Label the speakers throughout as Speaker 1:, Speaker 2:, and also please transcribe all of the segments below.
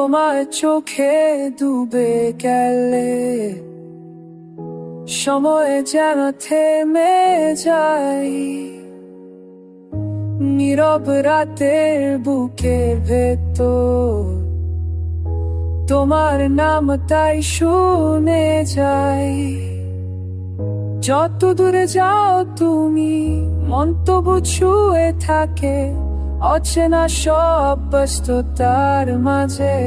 Speaker 1: তোমার চোখে ডুবে গেলে সময় যেন থেমে যায়। নীরব রাতের বুকের ভেতর তোমার নাম তাই শুনে যাই। যত দূরে যাও তুমি মন তবু ছুঁয়ে থাকে অচেনা সব ব্যস্ততার মাঝে।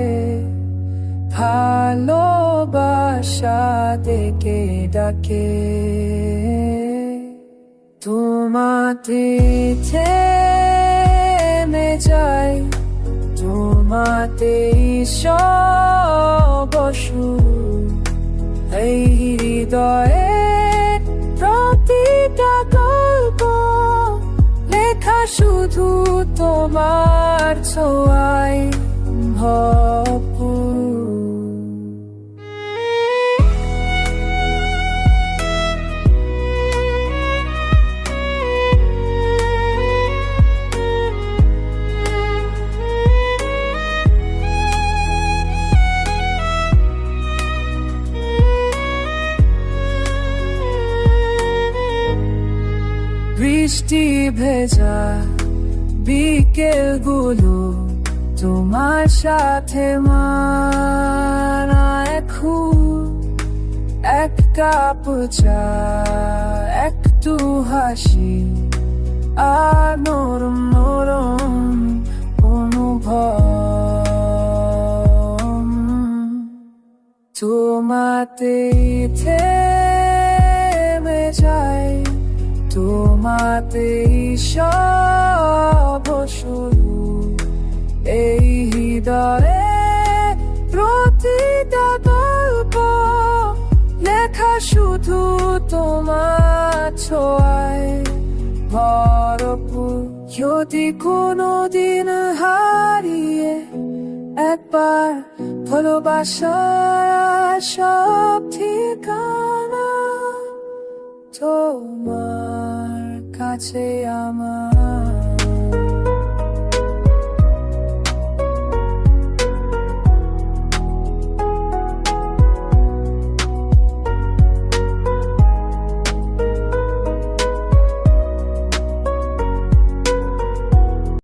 Speaker 1: ভালোবাসা ডেকে ডাকে তোমাতে থেমে যায়, তোমাতে সব শুরু। এই হৃদয়ে প্রতিটা গল্প লেখা শুধু তোমার ছোঁয়ায় ভরপুর। বৃষ্টি ভেজা বিকেল গুলো তোমার সাথে মানায় খুব। এক কাপ চা, একটু হাসি আর নরম নরম অনুভব। তোমাতে থেমে যায়, তোমাতে সব শুরু। এই হৃদয়ে প্রতিটা গল্প লেখা শুধু তোমার ছোঁয়ায় ভরপুর। যদি কোনোদিন হারিয়ে একবার ভালোবাসা সব ঠিকানা তোমার কাছে আমার।